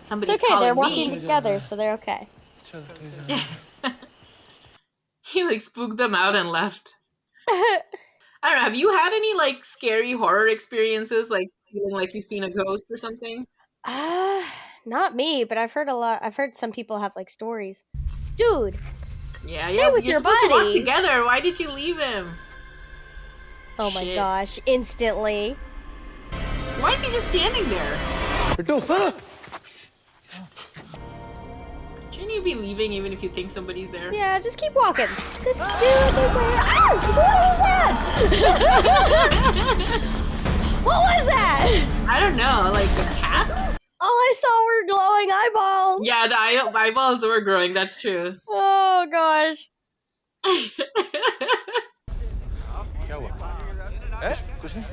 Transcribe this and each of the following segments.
Somebody's It's okay. They're calling walking me. together, so they're okay. He like spooked them out and left. I don't know. Have you had any like scary horror experiences, like feeling like you've seen a ghost or something? Not me, but I've heard a lot. I've heard some people have like stories. Dude, Yeah, stay with you're your supposed to walk buddy. together. Why did you leave him? Oh my Shit. gosh! Instantly. Why is he just standing there? Shouldn't you be leaving even if you think somebody's there? Yeah, just keep walking. This dude is like, what was that? What was that? I don't know, like a cat? All I saw were glowing eyeballs. Yeah, the eyeballs were growing, that's true. Oh gosh. क्या हुआ? कुछ नहीं?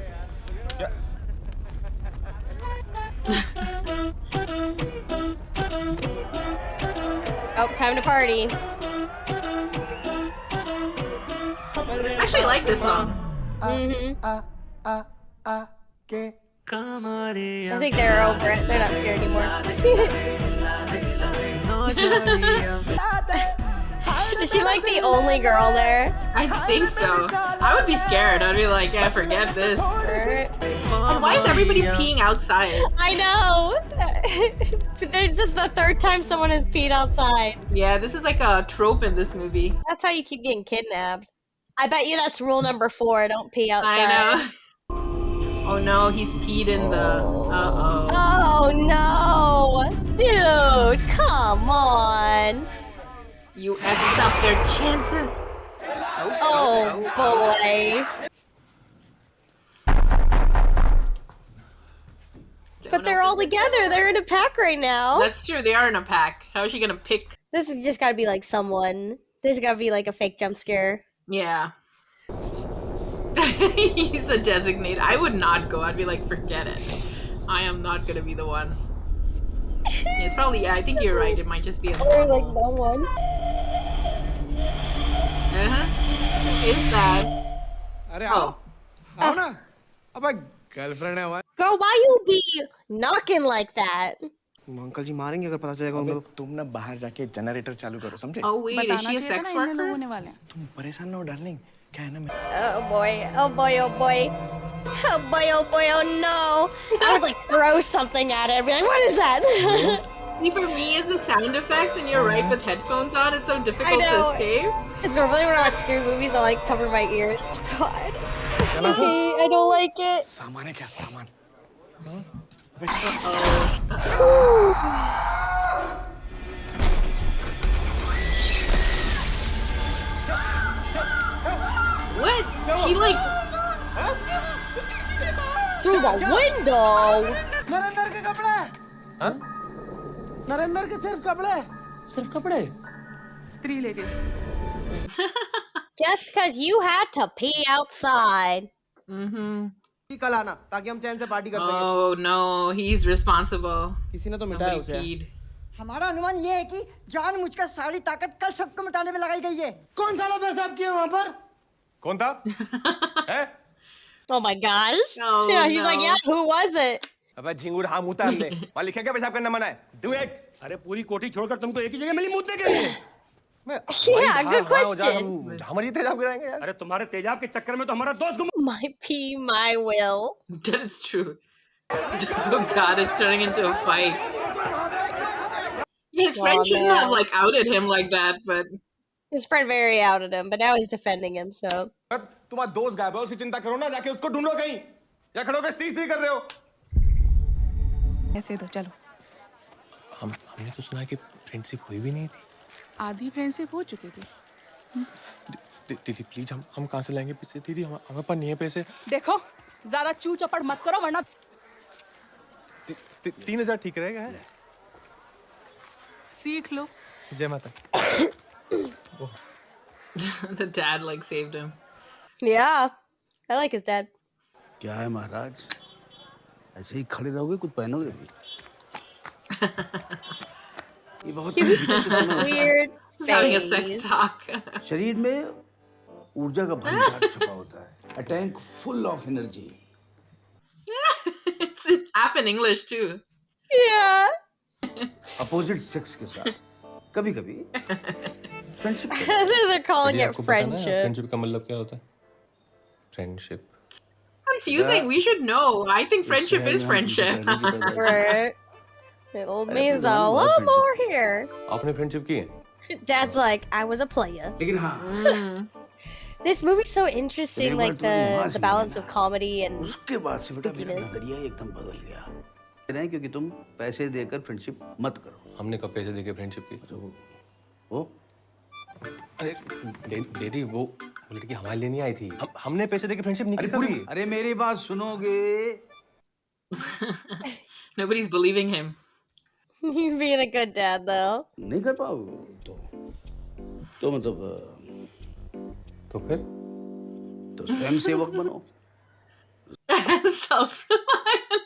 क्या? Oh, time to party. I actually like this song. I think they're over it. They're not scared anymore. Is she like the only girl there? I think so. I would be scared. I'd be like, yeah, forget this. And why is everybody peeing outside? I know. This is the third time someone has peed outside. Yeah, this is like a trope in this movie. That's how you keep getting kidnapped. I bet you that's rule number 4. Don't pee outside. I know. Oh no, he's peed in the... Uh-oh. Oh no! Dude, come on! You F'd up their chances. Oh boy. But they're all together. They're in a pack right now. That's true, they are in a pack. How is she gonna pick? This has just gotta be like someone. This has gotta be like a fake jump scare. Yeah. He's a designated. I would not go. I'd be like, forget it. I am not gonna be the one. It's probably, yeah, I think you're right. It might just be a Or like normal. no one. Is that? अरे Oh. आओ ना अब girlfriend है हमारी Girl, why you be knocking like that? Uncle ji मारेंगे अगर पता चलेगा अंकल तुम ना बाहर जाके जनरेटर चालू करो समझे Oh wait, is she a sex worker? तुम परेशान ना हो डार्लिंग क्या है ना Oh boy, oh boy, oh boy. Oh boy, oh boy, oh no. I would like throw something at it and be like, what is that? See, for me, it's a sound effect, and you're right with headphones on. It's so difficult to know. escape. Because normally when I watch scary movies, I like cover my ears. Oh god. I don't like it. सामान है क्या सामान What? She like... Through the window. Narendra के कपड़े हाँ नरेंद्र के सिर्फ कपड़े स्त्री ले गई Just because you had to pee outside. Mm-hmm. कल आना ताकि हम चैन से पार्टी कर सकें Oh no, he's responsible. किसी ने तो मिटाया Somebody उसे peed. हमारा अनुमान ये है कि जानबूझकर सारी ताकत कल सबको मिटाने में लगाई गई है। कौन साला पेशाब किया वहाँ पर कौन था? हैं? Oh my gosh. Oh, yeah, he's no. like, yeah, who was it? अबे झिंगुर हाँ मुता हमने वहाँ लिखा क्या पेशाब करना मना है डू इट अरे पूरी कोठी छोड़कर तुमको एक ही जगह मिली मूतने के लिए Yeah, good question. जहाँ मर्जी तेजाब गिराएंगे यार अरे तुम्हारे तेजाब के चक्कर में तो हमारा दोस्त गुम My pee, my will. That is true. Oh god, it's turning into a fight. His friend Oh, shouldn't man. have like outed him like that, but His friend very outed him, but now he's defending him, so. तुम्हारा दोस्त गायब है उसकी चिंता करो ना जाके उसको ढूंढो कहीं या खड़ो के स्त्री कर रहे हो ऐसे दो चलो हमने तो सुना कि फ्रेंडशिप हुई भी नहीं थी आधी फ्रेंडशिप हो चुकी थी दीदी प्लीज हम कहाँ से लाएंगे पैसे दीदी हमारे पास नहीं है पैसे देखो ज्यादा चू चपड़ मत करो वरना 3000 ठीक रहेगा है सीख लो जय माता the dad like saved him. Yeah, I like his dad. क्या है महाराज ऐसे ही खड़े रहोगे कुछ पहनोगे भी ये बहुत Weird He's having a face. sex talk. शरीर में ऊर्जा का भंडार छुपा होता है a tank full of energy It's half in English too. Yeah. Opposite sex के साथ कभी कभी फ्रेंडशिप They're calling it आपको पता ना friendship. फ्रेंडशिप का मतलब क्या होता है? Friendship. Confusing. We should know. I think friendship is friendship. Right. It means a lot more here. आपने फ्रेंडशिप की है? Dad's like, I was a player. लेकिन हाँ This movie's so interesting, एक like बार तुम्हारी माँ the से balance मिलना। of comedy and उसके बाद से बेटा मेरा spookiness. नजरिया एकदम बदल गया नहीं क्योंकि तुम पैसे देकर फ्रेंडशिप मत करो हमने कब पैसे देके फ्रेंडशिप की? तो वो अरे डैडी वो लड़की हमारे लिए नहीं आई थी. हमने पैसे देके फ्रेंडशिप नहीं की कभी. अरे मेरी बात सुनोगे Nobody's believing him. He's being a good dad, though. नहीं कर पाओगे तो मतलब तो फिर तो स्वयं सेवक बनो Self-reliant.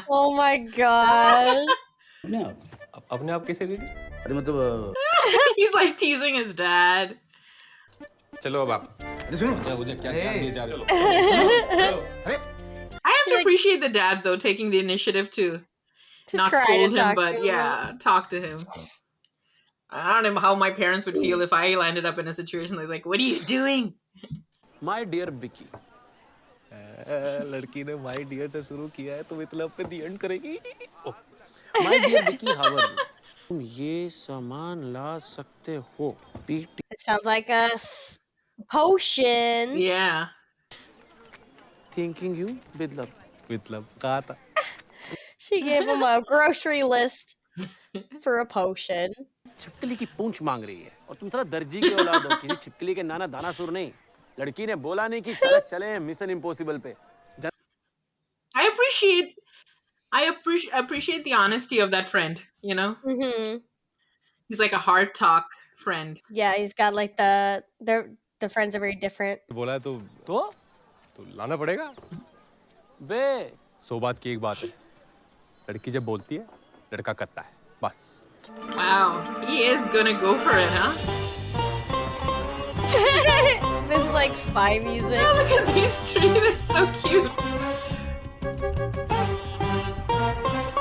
Oh my gosh. अपने आप कैसे डैडी? अरे मतलब He's like teasing his dad. चलो अब आप. अरे सुनो मुझे क्या दिए जा रहे हो? I have to appreciate the dad though, taking the initiative to not try to scold him, talk but to him. yeah, talk to him. I don't know how my parents would feel if I landed up in a situation like, what are you doing? My dear Bikki लड़की ने my dear से शुरू किया है तो मतलब पे दी and करेगी. माय डियर बिकी हाउ आर यू तुम ये सामान ला सकते हो PT It sounds like a potion. Yeah. Thinking you with love मतलब कहा था. She gave him a grocery list for a potion. छिपकली की पूंछ मांग रही है और तुम साला दर्जी की औलाद हो किसी छिपकली के नाना दाना सुर नहीं लड़की ने बोला नहीं कि साला चले मिशन इम्पॉसिबल पे I appreciate the honesty of that friend, you know? Mm-hmm. He's like a hard talk friend. Yeah, he's got like the friends are very different. बोला है तो लाना पड़ेगा. बे सौ बात की एक बात है. लड़की जब बोलती है लड़का करता है बस. Wow, he is gonna go for it, huh? This is like spy music. Oh, look at these three, they're so cute.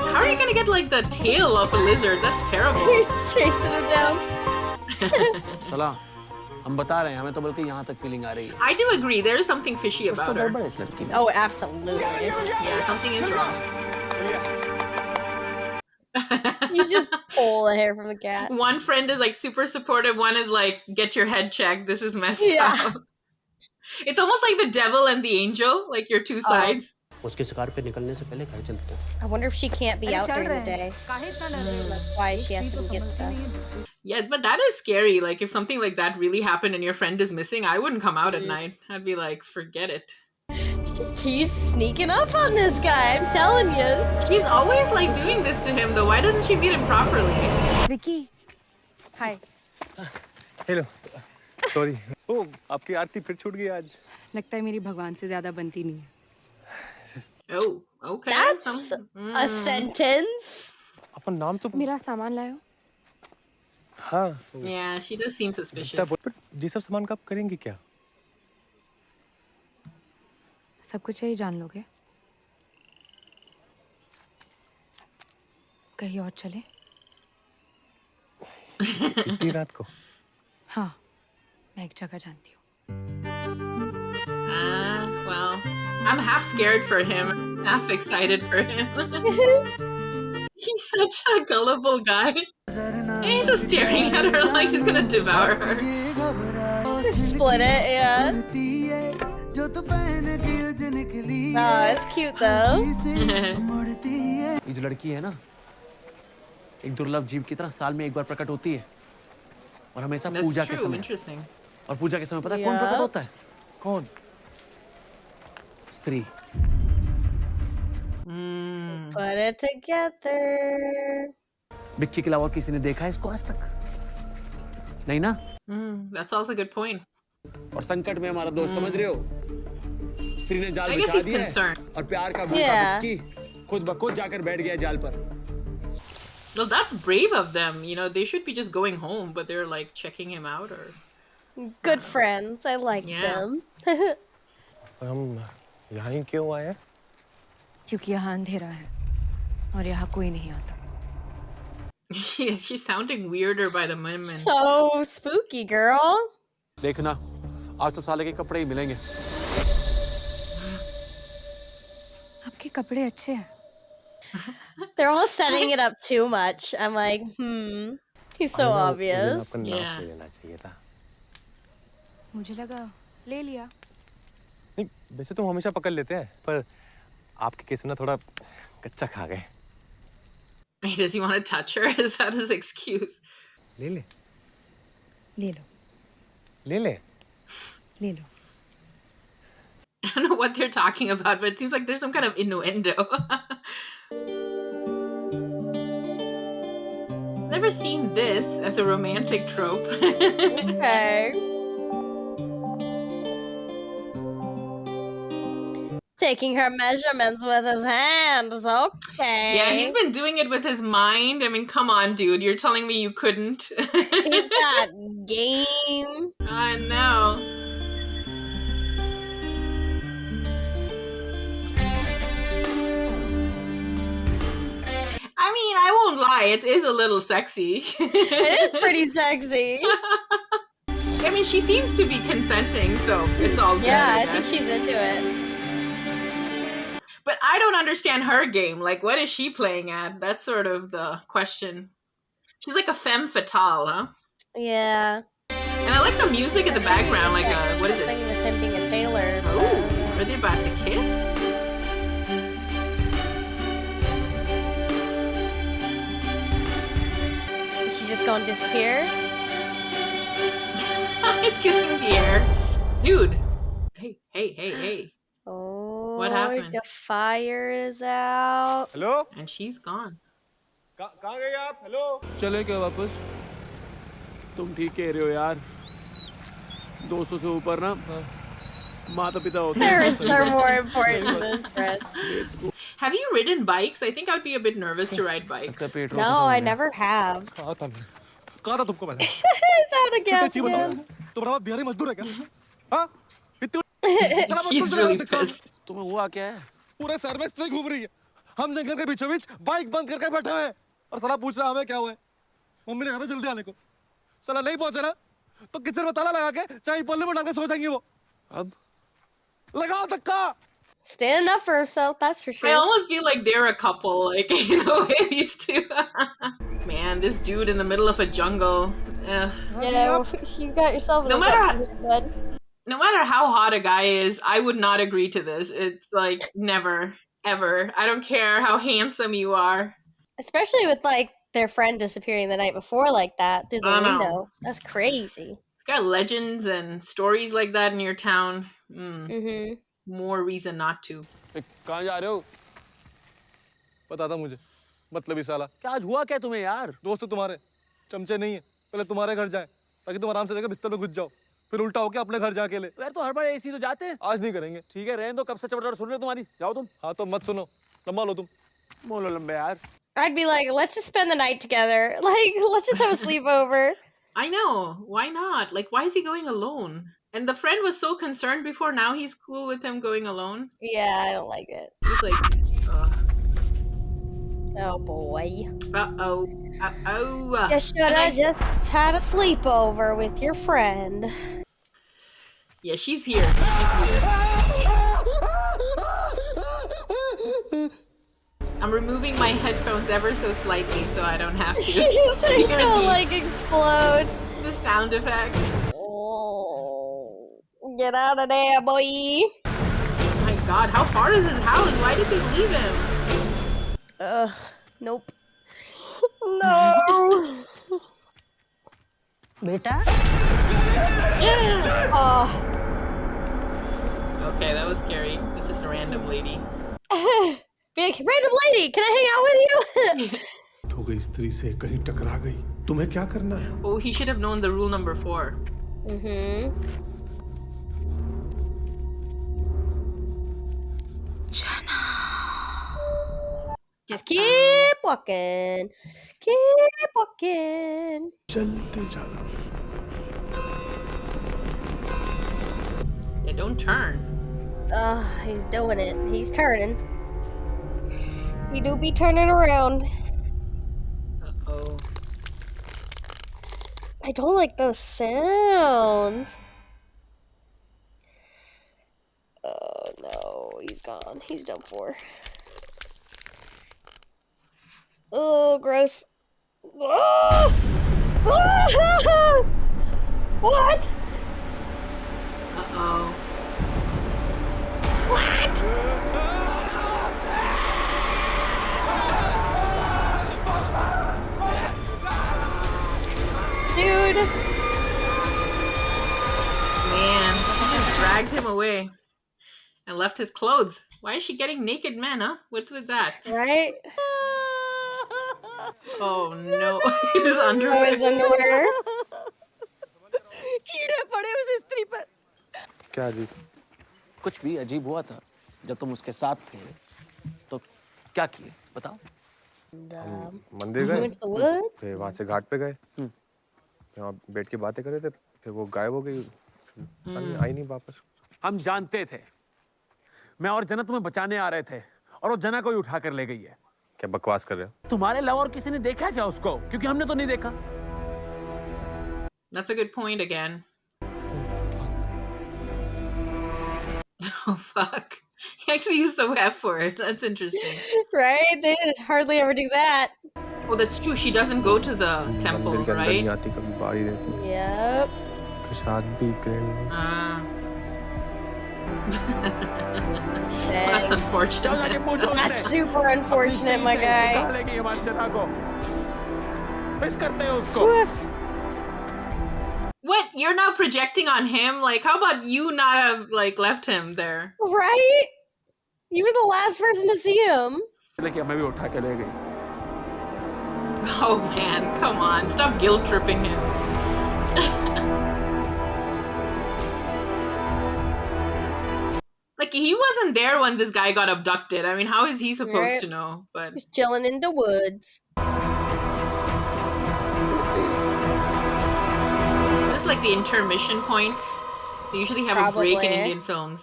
How are you gonna get like the tail of a lizard? That's terrible. He's chasing him down. साला हम बता रहे हैं हमें तो बल्कि यहाँ तक फीलिंग आ रही है I do agree, there is something fishy कुछ तो about her. गड़बड़ है इस लड़की में Oh, absolutely. Yeah, something is wrong. You just pull the hair from the cat. One friend is like super supportive, one is like, get your head checked, this is messed Yeah. up. It's almost like the devil and the angel, like your two sides. उसके शिकार पे निकलने से पहले घर चलते हैं I wonder if she can't be out during the day. That's why she has to go get stuff. Yeah, but that is scary. Like, if something like that really happened and your friend is missing, I wouldn't come out at night. I'd be like, forget it. He's sneaking up on this guy, I'm telling you. She's always like doing this to him, though. Why doesn't she meet him properly? Vicky hi hello. Sorry. ओ आपकी आरती फिर छूट गई आज. लगता है मेरी भगवान से ज्यादा बनती नहीं है Oh, okay. That's a sentence. अपन नाम तो मेरा सामान लायो हाँ. Yeah, she does seem suspicious. पर ये सब सामान का आप करेंगे क्या? सब कुछ यही जान लोगे कहीं और चले इतनी रात को. हाँ मैं एक जगह जानती हूँ Well, I'm half scared for him, half excited for him. He's such a gullible guy. And he's just staring at her like he's gonna devour her. Split it, yeah. Oh, it's cute though. ये जो लड़की है ना एक दुर्लभ जीव की तरह साल में एक बार प्रकट होती है और हमेशा That's पूजा के true, समय interesting. और पूजा के समय पता है कौन प्रकट होता है कौन? स्त्री Put it together. बिक्की के अलावा और किसी ने देखा है इसको आज तक नहीं ना That's also a good point. और संकट में हमारा दोस्त समझ रहे हो स्त्री ने जाल I guess बिछा he's दिया है concerned. और प्यार का भूखा Yeah. बिक्की खुद ब खुद जाकर बैठ गया जाल पर Well, that's brave of them. You know, they should be just going home, but they're like checking him out or. Good friends. I like Yeah. them. हम यहाँ ही क्यों आए हैं? क्योंकि यहाँ अंधेरा है और यहाँ कोई नहीं आता She's sounding weirder by the moment. So spooky, girl. देखना आज तो साले के कपड़े ही मिलेंगे आपके कपड़े अच्छे हैं They're almost setting it up too much. I'm like, he's so obvious. Yeah. लेना चाहिए था मुझे लगा ले लिया नहीं वैसे तो हम हमेशा पकड़ लेते हैं पर आपके केस में ना थोड़ा कच्चा खा गए Does he want to touch her? Is that his excuse? ले ले ले लो ले ले ले लो I don't know what they're talking about, but it seems like there's some kind of innuendo. Never seen this as a romantic trope. Okay. Taking her measurements with his hands. Okay. Yeah, he's been doing it with his mind. I mean, come on, dude. You're telling me you couldn't? He's got game. I know. I mean, I won't lie. It is a little sexy. It is pretty sexy. I mean, she seems to be consenting, so it's all good. Yeah, I think guess. she's into it. But I don't understand her game. Like, what is she playing at? That's sort of the question. She's like a femme fatale, huh? Yeah. And I like the music in the background. Like, what is it? Thing with him being a tailor. Oh, are they about to kiss? Is she just going to disappear? It's kissing the air. Dude. Hey. Oh, What happened? the fire is out. Hello And she's gone. कहाँ गए आप hello चले क्या वापस तुम ठीक कह रहे हो यार दोस्तों से ऊपर ना माता पिता होते हैं Parents are more important than friends. Have you ridden bikes? I think I'd be a bit nervous to ride bikes. No, I never have. कहा था तुमको मैंने It's out of gas again. तुम्हारा बाप दिहाड़ी मजदूर है क्या हाँ He's really pissed. तुम्हें हुआ क्या है पूरे शहर में स्त्री घूम रही है हम जंगल के बीचों बीच बाइक बंद करके बैठे हैं और साला पूछ रहा हमें क्या हुआ है मम्मी ने कहा था जल्दी आने को साला नहीं पहुंचा ना तो किचन में ताला लगा के चाय पल्ले में डाल के सो जाएंगी वो अब लगाओ धक्का Standing up for herself, that's for I sure. almost feel like they're a couple, like, in a way, these two. Man, this dude in the middle of a jungle. Ugh. Yeah, you got yourself in No a matter second, bud. No matter how hot a guy is, I would not agree to this. It's like, never, ever. I don't care how handsome you are. Especially with like their friend disappearing the night before like that through the I know. window. That's crazy. Got legends and stories like that in your town. Mm-hmm. More reason not to. कहाँ जा रहे हो पता था मुझे मतलब ही साला क्या आज हुआ क्या तुम्हें यार दोस्त तुम्हारे चमचे नहीं है पहले तुम्हारे घर जाए ताकि तुम आराम से जाकर बिस्तर में घुस जाओ फिर उल्टा होके अपने घर जाके ले यार तो हर बार ऐसी तो जाते हैं आज नहीं करेंगे ठीक है रहने दो कब से चपड़ सुन रहे हो तुम्हारी जाओ तुम हाँ तो मत सुनो लंबा लो तुम बोलो लंबे यार I'd be like, let's just spend the night together. Like, let's just have a sleepover. I know. Why not? Like, why is he going alone? And the friend was so concerned before. Now he's cool with him going alone. Yeah, I don't like it. He's like, Oh boy. uh-oh. Uh-oh. You should have just had a sleepover with your friend. Yeah, she's here. She's here. I'm removing my headphones ever so slightly so I don't have to. So you don't like explode. The sound effect. Oh, get out of there, boy. Oh my god, how far is his house? Why did they leave him? Ugh, nope. No. बेटा Oh. Okay, that was scary. It's just a random lady. Be like, random lady, can I hang out with you? हो गई स्त्री से कहीं टकरा गई तुम्हें क्या करना है Oh, he should have known the rule number 4. Mm-hmm. Just keep walking. Keep walking. चलते जाना Yeah, don't turn. He's doing it. He's turning. He do be turning around. Uh-oh. I don't like those sounds. Oh no, he's gone. He's done for. Oh, gross. Oh! Ah! What? Uh-oh. What? Dude. Man, he just dragged him away. And left his clothes. Why is she getting naked men, huh? What's with that? Right? Oh no. His underwear. Oh, his underwear. कीड़े पड़े उस स्त्री पर क्या जी? कुछ भी अजीब हुआ था जब तुम उसके साथ थे तो क्या किए बताओ मंदिर We गए, went to the woods. फिर वहाँ से घाट पे गए, वहाँ बैठ के बातें कर रहे थे, फिर वो गायब हो गई, पता नहीं, आई नहीं वापस। हम जानते थे मैं और जना तुम्हें बचाने आ रहे थे और वो जना को ही उठा कर ले गई है क्या बकवास कर रहे हो? तुम्हारे अलावा और किसी ने देखा क्या उसको क्योंकि हमने तो नहीं देखा That's a good point again. Oh fuck. He actually used the F word. That's interesting. Right? They didn't hardly ever do that. Oh, that's true. She doesn't go to the temple, मंदिर के अंदर नहीं right? आती, कभी बाहर ही रहती, Yep. प्रसाद भी ग्रहण नहीं। Ah. Dang. That's unfortunate. That's super unfortunate, my guy. Miss करते हैं उसको Woof. What? You're now projecting on him? Like, how about you not have, like, left him there? Right? You were the last person to see him. लेकिन हमें भी उठा के ले गई Oh man, come on. Stop guilt tripping him. Like, he wasn't there when this guy got abducted. I mean, how is he supposed Right. to know? But Just chilling in the woods. this is like the intermission point. They usually have a break in Probably. Indian films.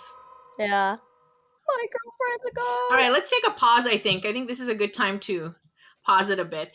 Yeah. My girlfriend's a ghost. All right, let's take a pause, I think. I think this is a good time to pause it a bit.